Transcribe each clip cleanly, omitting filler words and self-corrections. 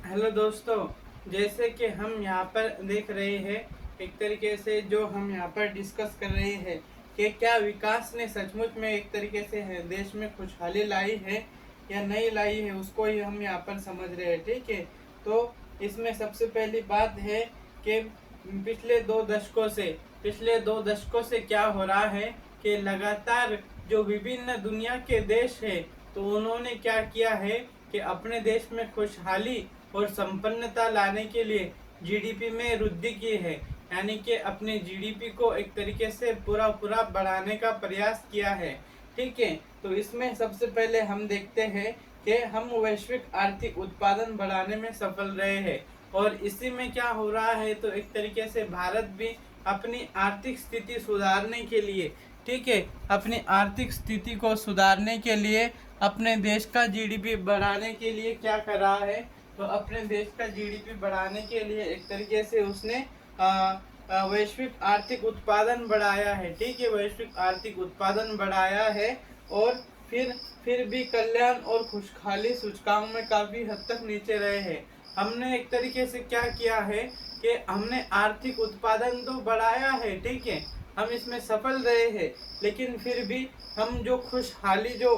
Hello दोस्तों, जैसे कि हम यहाँ पर देख रहे हैं, एक तरीके से जो हम यहाँ पर डिस्कस कर रहे हैं कि क्या विकास ने सचमुच में एक तरीके से है देश में खुशहाली लाई है या नहीं लाई है, उसको ही हम यहाँ पर समझ रहे हैं। ठीक है, तो इसमें सबसे पहली बात है कि पिछले दो दशकों से क्या हो रहा है कि लगातार जो विभिन्न दुनिया के देश है, तो उन्होंने क्या किया है कि अपने देश में खुशहाली और संपन्नता लाने के लिए जीडीपी में वृद्धि की है। यानी कि अपने जीडीपी को एक तरीके से पूरा बढ़ाने का प्रयास किया है। ठीक है, तो इसमें सबसे पहले हम देखते हैं कि हम वैश्विक आर्थिक उत्पादन बढ़ाने में सफल रहे हैं। और इसी में क्या हो रहा है, तो एक तरीके से भारत भी अपनी आर्थिक स्थिति सुधारने के लिए, ठीक है, अपनी आर्थिक स्थिति को सुधारने के लिए अपने देश का जीडीपी बढ़ाने के लिए क्या कर रहा है, तो अपने देश का जीडीपी बढ़ाने के लिए एक तरीके से उसने वैश्विक आर्थिक उत्पादन बढ़ाया है। ठीक है, वैश्विक आर्थिक उत्पादन बढ़ाया है और फिर भी कल्याण और खुशहाली सूचकांक में काफी हद तक नीचे रहे हैं। हमने एक तरीके से क्या किया है कि हमने आर्थिक उत्पादन तो बढ़ाया है, ठीक है, हम इसमें सफल रहे हैं, लेकिन फिर भी हम जो खुशहाली जो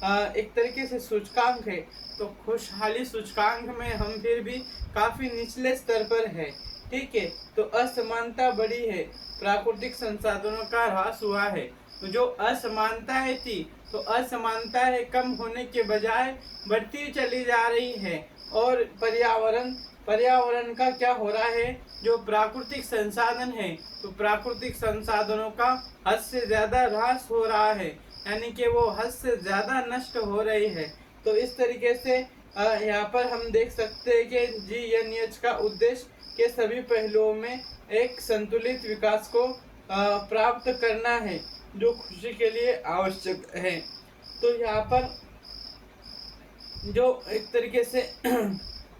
एक तरीके से सूचकांक है, तो खुशहाली सूचकांक में हम फिर भी काफी निचले स्तर पर है। ठीक है, तो असमानता बढ़ी है, प्राकृतिक संसाधनों का ह्रास हुआ है। तो जो असमानताएं थी, तो असमानताएं कम होने के बजाय बढ़ती चली जा रही है। और पर्यावरण का क्या हो रहा है, जो प्राकृतिक संसाधन है, तो प्राकृतिक संसाधनों का हद से ज्यादा ह्रास हो रहा है, यानी कि वो हद से ज्यादा नष्ट हो रही है। तो इस तरीके से यहाँ पर हम देख सकते हैं कि GNH का उद्देश्य के सभी पहलुओं में एक संतुलित विकास को प्राप्त करना है, जो खुशी के लिए आवश्यक है। तो यहाँ पर जो एक तरीके से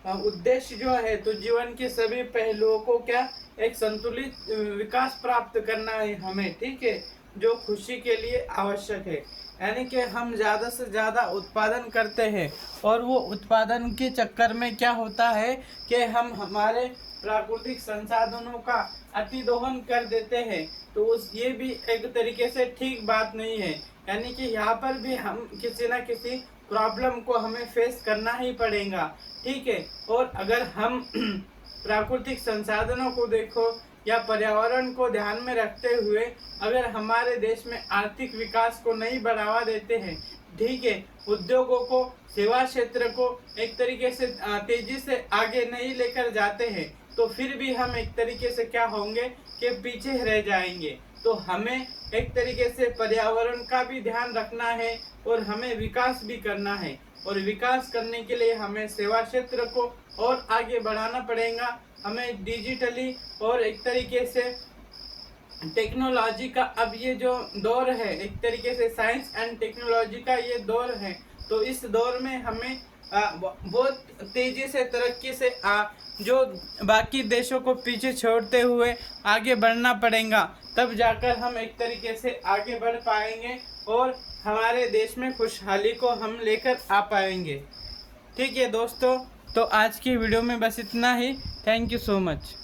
उद्देश्य जो है, तो जीवन के सभी पहलुओं को क्या एक संतुलित विकास प्राप्त करना है हमें। ठीक है, जो खुशी के लिए आवश्यक है, यानी कि हम ज़्यादा से ज़्यादा उत्पादन करते हैं और वो उत्पादन के चक्कर में क्या होता है कि हम हमारे प्राकृतिक संसाधनों का अतिदोहन कर देते हैं। तो ये भी एक तरीके से ठीक बात नहीं है, यानी कि यहाँ पर भी हम किसी ना किसी प्रॉब्लम को हमें फेस करना ही पड़ेगा। ठीक है, और अगर हम प्राकृतिक संसाधनों को देखो या पर्यावरण को ध्यान में रखते हुए अगर हमारे देश में आर्थिक विकास को नहीं बढ़ावा देते हैं, ठीक है, उद्योगों को, सेवा क्षेत्र को एक तरीके से तेजी से आगे नहीं लेकर जाते हैं, तो फिर भी हम एक तरीके से क्या होंगे कि पीछे रह जाएंगे। तो हमें एक तरीके से पर्यावरण का भी ध्यान रखना है और हमें विकास भी करना है। और विकास करने के लिए हमें सेवा क्षेत्र को और आगे बढ़ाना पड़ेगा। हमें डिजिटली और एक तरीके से टेक्नोलॉजी का अब ये जो दौर है, एक तरीके से साइंस एंड टेक्नोलॉजी का ये दौर है, तो इस दौर में हमें बहुत तेजी से तरक्की से जो बाकी देशों को पीछे छोड़ते हुए आगे बढ़ना पड़ेगा, तब जाकर हम एक तरीके से आगे बढ़ पाएंगे और हमारे देश में खुशहाली को हम लेकर आ पाएंगे। ठीक है दोस्तों, तो आज की वीडियो में बस इतना ही। Thank you so much.